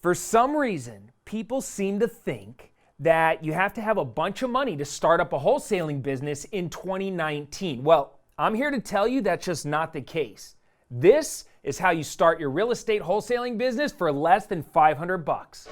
For some reason, people seem to think that you have to have a bunch of money to start up a wholesaling business in 2019. Well, I'm here to tell you that's just not the case. This is how you start your real estate wholesaling business for less than 500 bucks.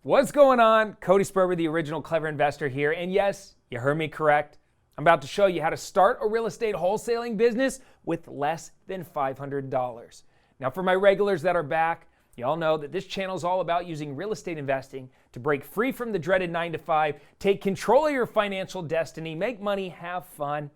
What's going on? Cody Sperber, the original Clever Investor here. And yes, you heard me correct. I'm about to show you how to start a real estate wholesaling business with less than $500. Now, for my regulars that are back, you all know that this channel is all about using real estate investing to break free from the dreaded 9-to-5, take control of your financial destiny, make money, have fun,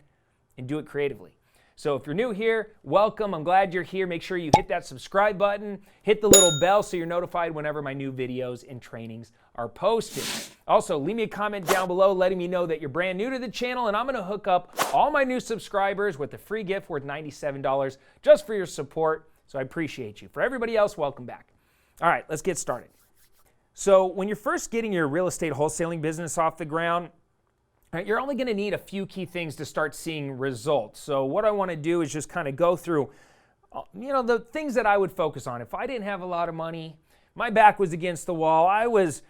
and do it creatively. So if you're new here, welcome. I'm glad you're here. Make sure you hit that subscribe button, hit the little bell so you're notified whenever my new videos and trainings are posted. Also, leave me a comment down below letting me know that you're brand new to the channel, and I'm going to hook up all my new subscribers with a free gift worth $97 just for your support. So I appreciate you. For everybody else, welcome back. All right, let's get started. So when you're first getting your real estate wholesaling business off the ground, you're only going to need a few key things to start seeing results. So what I want to do is just kind of go through, the things that I would focus on. If I didn't have a lot of money, my back was against the wall, I was,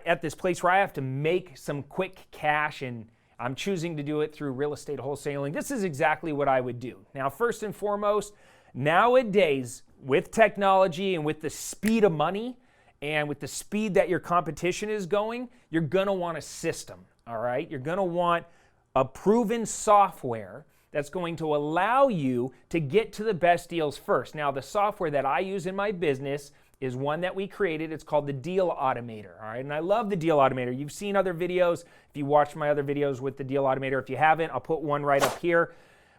at this place where I have to make some quick cash and I'm choosing to do it through real estate wholesaling, this is exactly what I would do. Now, first and foremost, nowadays, with technology and with the speed of money and with the speed that your competition is going, you're going to want a system. All right, you're going to want a proven software that's going to allow you to get to the best deals first. Now, the software that I use in my business is one that we created. It's called the Deal Automator. All right, and I love the Deal Automator. You've seen other videos. If you watched my other videos with the Deal Automator, if you haven't, I'll put one right up here.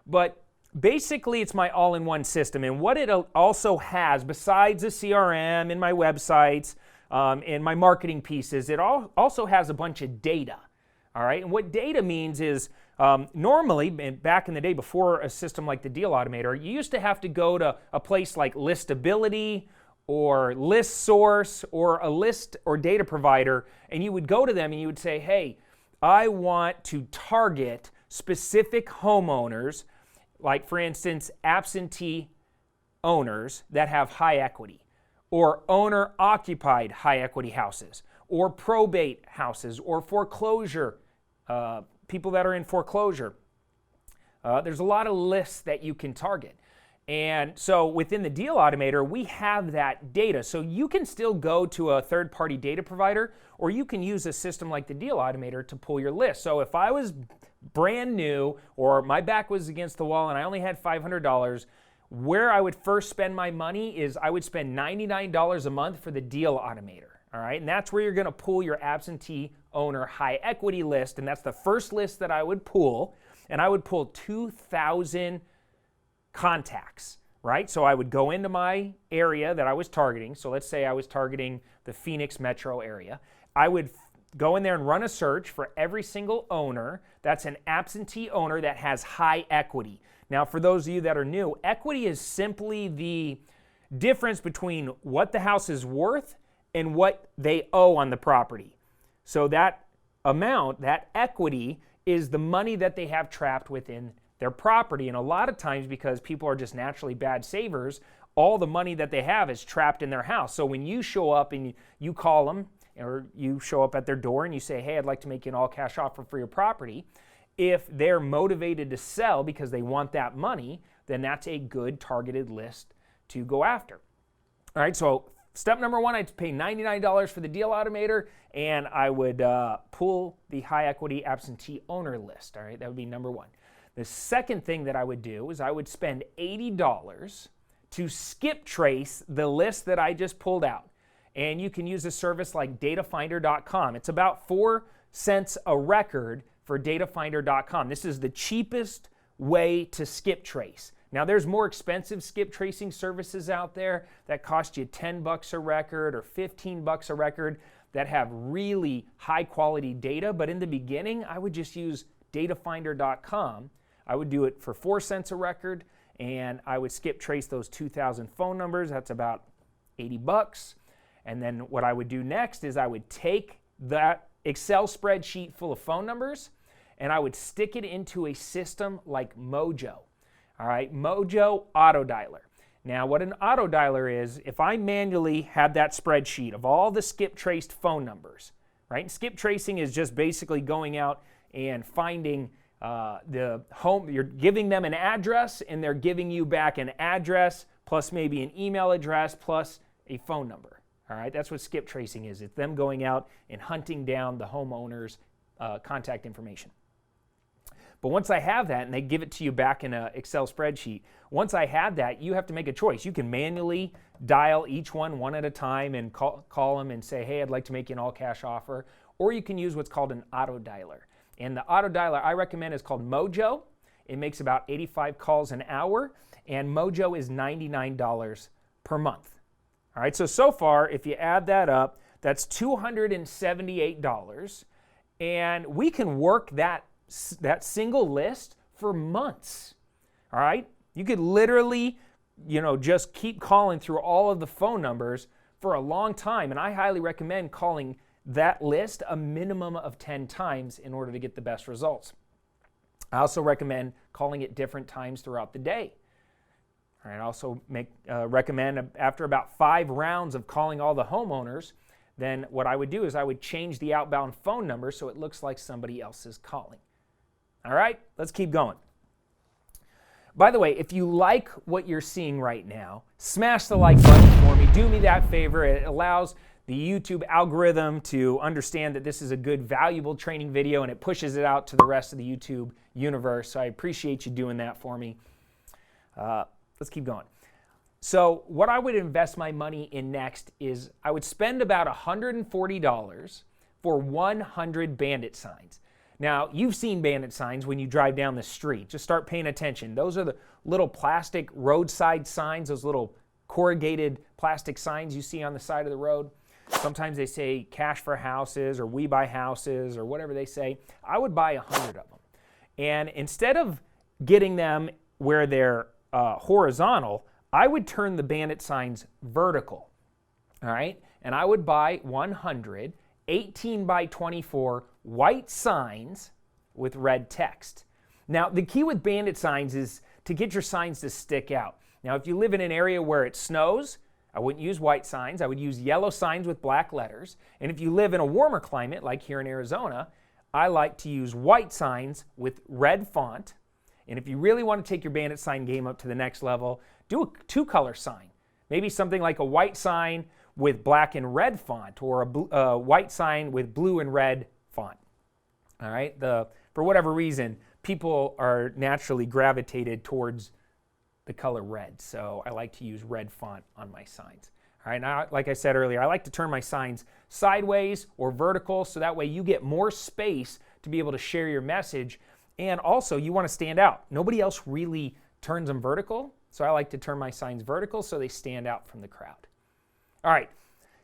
But basically, it's my all-in-one system. And what it also has, besides the CRM and my websites and my marketing pieces, it also has a bunch of data. All right, and what data means is normally, back in the day before a system like the Deal Automator, you used to have to go to a place like Listability or ListSource or a list or data provider, and you would go to them and you would say, hey, I want to target specific homeowners, like for instance, absentee owners that have high equity, or owner-occupied high equity houses, or probate houses, or foreclosure, people that are in foreclosure. There's a lot of lists that you can target. And so within the Deal Automator, we have that data. So you can still go to a third-party data provider, or you can use a system like the Deal Automator to pull your list. So if I was brand new, or my back was against the wall and I only had $500, where I would first spend my money is I would spend $99 a month for the Deal Automator. All right, and that's where you're going to pull your absentee owner high equity list, and that's the first list that I would pull, and I would pull 2,000 contacts, right? So I would go into my area that I was targeting. So let's say I was targeting the Phoenix metro area. I would go in there and run a search for every single owner that's an absentee owner that has high equity. Now, for those of you that are new, equity is simply the difference between what the house is worth and what they owe on the property. So that amount, that equity, is the money that they have trapped within their property. And a lot of times, because people are just naturally bad savers, all the money that they have is trapped in their house. So when you show up and you call them, or you show up at their door and you say, hey, I'd like to make you an all-cash offer for your property, if they're motivated to sell because they want that money, then that's a good targeted list to go after. All right, so step number one, I'd pay $99 for the Deal Automator, and I would pull the high equity absentee owner list. All right, that would be number one. The second thing that I would do is I would spend $80 to skip trace the list that I just pulled out. And you can use a service like datafinder.com. It's about 4 cents a record for datafinder.com. This is the cheapest way to skip trace. Now, there's more expensive skip tracing services out there that cost you $10 a record or $15 a record that have really high quality data. But in the beginning, I would just use datafinder.com. I would do it for 4 cents a record, and I would skip trace those 2,000 phone numbers. That's about $80. And then what I would do next is I would take that Excel spreadsheet full of phone numbers, and I would stick it into a system like Mojo. All right, Mojo Auto Dialer. Now, what an auto dialer is, if I manually had that spreadsheet of all the skip traced phone numbers, right? And skip tracing is just basically going out and finding the home, you're giving them an address and they're giving you back an address plus maybe an email address plus a phone number. All right, that's what skip tracing is. It's them going out and hunting down the homeowner's contact information. But once I have that, and they give it to you back in an Excel spreadsheet, once I have that, you have to make a choice. You can manually dial each one at a time and call them and say, hey, I'd like to make you an all-cash offer. Or you can use what's called an auto dialer. And the auto dialer I recommend is called Mojo. It makes about 85 calls an hour, and Mojo is $99 per month. All right, so far, if you add that up, that's $278, and we can work that single list for months. All right, you could literally, just keep calling through all of the phone numbers for a long time, and I highly recommend calling that list a minimum of 10 times in order to get the best results. I also recommend calling it different times throughout the day. All right, I also recommend after about 5 rounds of calling all the homeowners, then what I would do is I would change the outbound phone number so it looks like somebody else is calling. All right, let's keep going. By the way, if you like what you're seeing right now, smash the like button for me. Do me that favor. It allows the YouTube algorithm to understand that this is a good, valuable training video, and it pushes it out to the rest of the YouTube universe. So I appreciate you doing that for me. Let's keep going. So what I would invest my money in next is I would spend about $140 for 100 Bandit signs. Now, you've seen Bandit signs when you drive down the street. Just start paying attention. Those are the little plastic roadside signs, those little corrugated plastic signs you see on the side of the road. Sometimes they say cash for houses or we buy houses or whatever they say. I would buy 100 of them. And instead of getting them where they're horizontal, I would turn the Bandit signs vertical. All right? And I would buy 100 18 by 24 white signs with red text. Now, the key with Bandit signs is to get your signs to stick out. Now, if you live in an area where it snows, I wouldn't use white signs. I would use yellow signs with black letters. And if you live in a warmer climate, like here in Arizona, I like to use white signs with red font. And if you really want to take your Bandit sign game up to the next level, do a 2-color sign. Maybe something like a white sign with black and red font, or a white sign with blue and red font. All right? For whatever reason, people are naturally gravitated towards the color red, so I like to use red font on my signs. All right, now, like I said earlier, I like to turn my signs sideways or vertical, so that way you get more space to be able to share your message, and also you want to stand out. Nobody else really turns them vertical, so I like to turn my signs vertical so they stand out from the crowd. All right,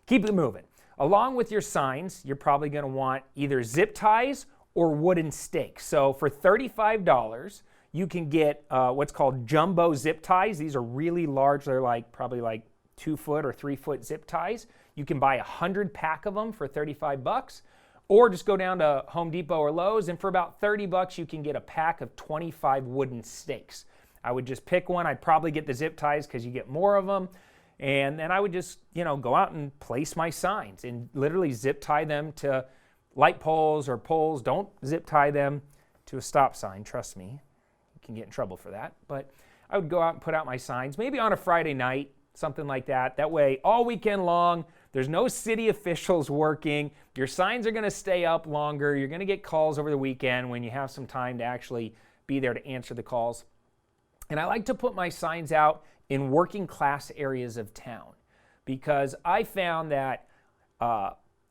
keep it moving. Along with your signs, you're probably going to want either zip ties or wooden stakes. So for $35, you can get what's called jumbo zip ties. These are really large. They're probably like 2-foot or 3-foot zip ties. You can buy 100 pack of them for 35 bucks, or just go down to Home Depot or Lowe's, and for about 30 bucks, you can get a pack of 25 wooden stakes. I would just pick one. I'd probably get the zip ties because you get more of them. And then I would just, go out and place my signs and literally zip tie them to light poles or poles. Don't zip tie them to a stop sign. Trust me, you can get in trouble for that. But I would go out and put out my signs, maybe on a Friday night, something like that. That way, all weekend long, there's no city officials working. Your signs are going to stay up longer. You're going to get calls over the weekend when you have some time to actually be there to answer the calls. And I like to put my signs out in working class areas of town, because I found that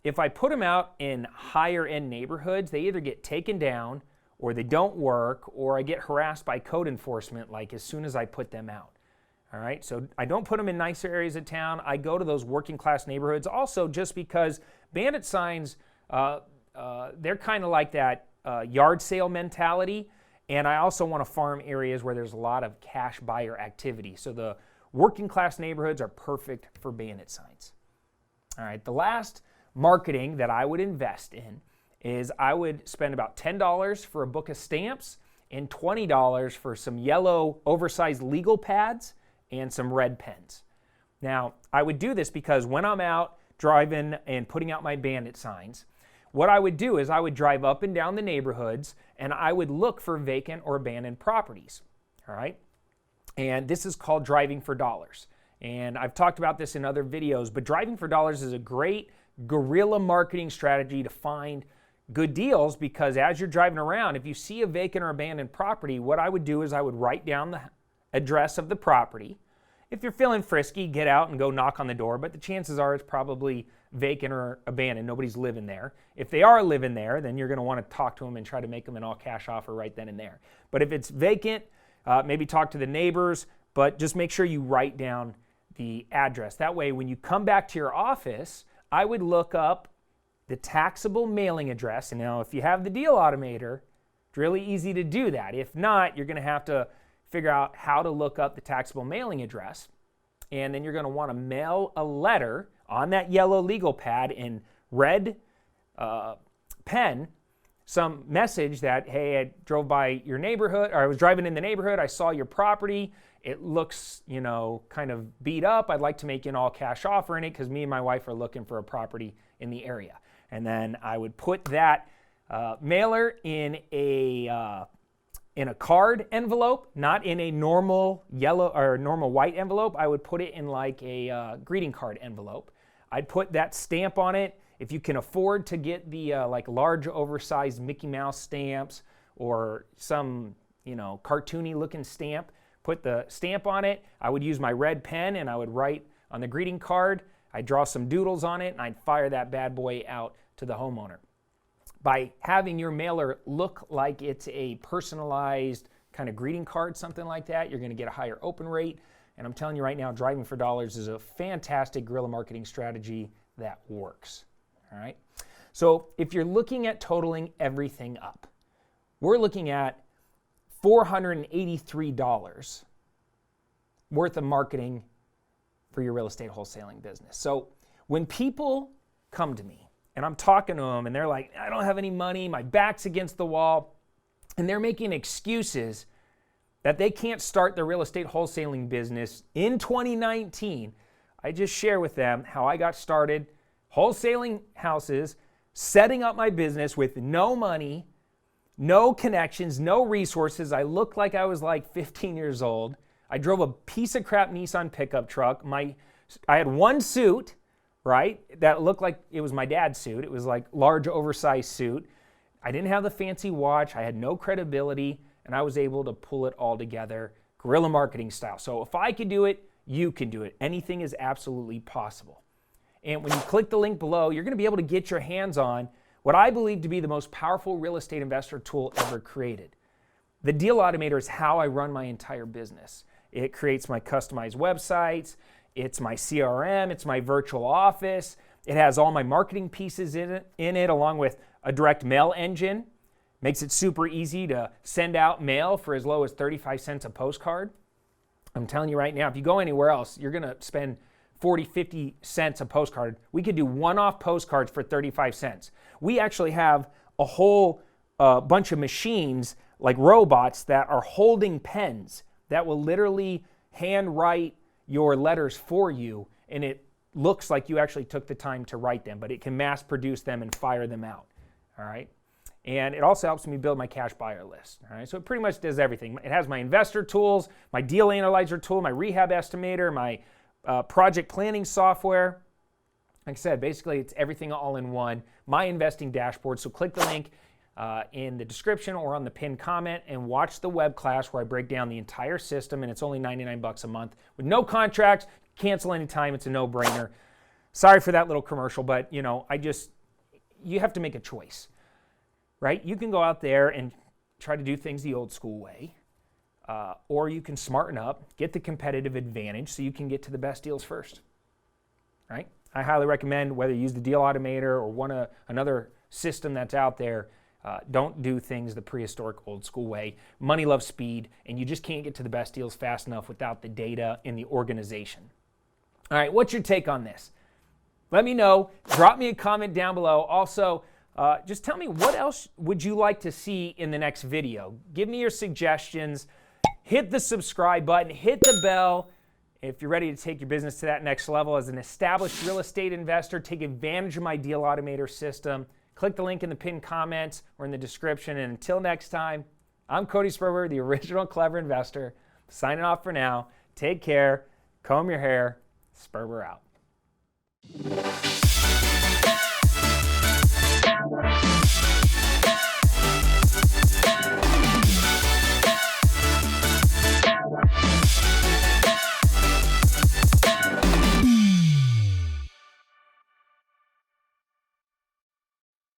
if I put them out in higher end neighborhoods, they either get taken down or they don't work, or I get harassed by code enforcement as soon as I put them out. All right, so I don't put them in nicer areas of town. I go to those working class neighborhoods also just because Bandit signs, they're kind of like that yard sale mentality. And I also want to farm areas where there's a lot of cash buyer activity. So the working class neighborhoods are perfect for Bandit signs. All right, the last marketing that I would invest in is I would spend about $10 for a book of stamps and $20 for some yellow oversized legal pads and some red pens. Now, I would do this because when I'm out driving and putting out my Bandit signs, what I would do is I would drive up and down the neighborhoods and I would look for vacant or abandoned properties, all right? And this is called driving for dollars. And I've talked about this in other videos, but driving for dollars is a great guerrilla marketing strategy to find good deals, because as you're driving around, if you see a vacant or abandoned property, what I would do is I would write down the address of the property. If you're feeling frisky, get out and go knock on the door, but the chances are it's probably vacant or abandoned. Nobody's living there. If they are living there, then you're going to want to talk to them and try to make them an all-cash offer right then and there. But if it's vacant, maybe talk to the neighbors, but just make sure you write down the address. That way, when you come back to your office, I would look up the taxable mailing address. And now, if you have the Deal Automator, it's really easy to do that. If not, you're going to have to figure out how to look up the taxable mailing address. And then you're going to want to mail a letter on that yellow legal pad in red pen, some message that, hey, I drove by your neighborhood, or I was driving in the neighborhood, I saw your property, it looks, kind of beat up, I'd like to make an all-cash offer in it because me and my wife are looking for a property in the area. And then I would put that mailer in a card envelope, not in a normal yellow or normal white envelope. I would put it in like a greeting card envelope. I'd put that stamp on it. If you can afford to get the like large oversized Mickey Mouse stamps or some cartoony looking stamp, put the stamp on it. I would use my red pen and I would write on the greeting card. I'd draw some doodles on it and I'd fire that bad boy out to the homeowner. By having your mailer look like it's a personalized kind of greeting card, something like that, you're going to get a higher open rate. And I'm telling you right now, driving for dollars is a fantastic guerrilla marketing strategy that works. All right. So if you're looking at totaling everything up, we're looking at $483 worth of marketing for your real estate wholesaling business. So when people come to me and I'm talking to them and they're like, I don't have any money, my back's against the wall, and they're making excuses that they can't start their real estate wholesaling business in 2019, I just share with them how I got started wholesaling houses, setting up my business with no money, no connections, no resources. I looked like I was like 15 years old. I drove a piece of crap Nissan pickup truck. I had one suit, right, that looked like it was my dad's suit. It was like large oversized suit. I didn't have the fancy watch. I had no credibility, and I was able to pull it all together, guerrilla marketing style. So if I could do it, you can do it. Anything is absolutely possible. And when you click the link below, you're going to be able to get your hands on what I believe to be the most powerful real estate investor tool ever created. The Deal Automator is how I run my entire business. It creates my customized websites. It's my CRM. It's my virtual office. It has all my marketing pieces in it along with a direct mail engine. Makes it super easy to send out mail for as low as 35 cents a postcard. I'm telling you right now, if you go anywhere else, you're going to spend 40, 50 cents a postcard. We could do one-off postcards for 35 cents. We actually have a whole bunch of machines like robots that are holding pens that will literally handwrite your letters for you, and it looks like you actually took the time to write them, but it can mass produce them and fire them out. All right. And it also helps me build my cash buyer list. All right, so it pretty much does everything. It has my investor tools, my deal analyzer tool, my rehab estimator, my project planning software. Like I said, basically it's everything all in one. My investing dashboard. So click the link in the description or on the pinned comment and watch the web class where I break down the entire system, and it's only $99 a month with no contracts. Cancel anytime. It's a no-brainer. Sorry for that little commercial, but you have to make a choice. Right? You can go out there and try to do things the old school way, or you can smarten up, get the competitive advantage so you can get to the best deals first. Right? I highly recommend whether you use the Deal Automator or another system that's out there, don't do things the prehistoric old school way. Money loves speed, and you just can't get to the best deals fast enough without the data and the organization. All right, what's your take on this? Let me know. Drop me a comment down below. Also, Just tell me, what else would you like to see in the next video? Give me your suggestions. Hit the subscribe button, hit the bell. If you're ready to take your business to that next level as an established real estate investor, take advantage of my Deal Automator system. Click the link in the pinned comments or in the description. And until next time, I'm Cody Sperber, the original clever investor. Signing off for now. Take care. Comb your hair. Sperber out.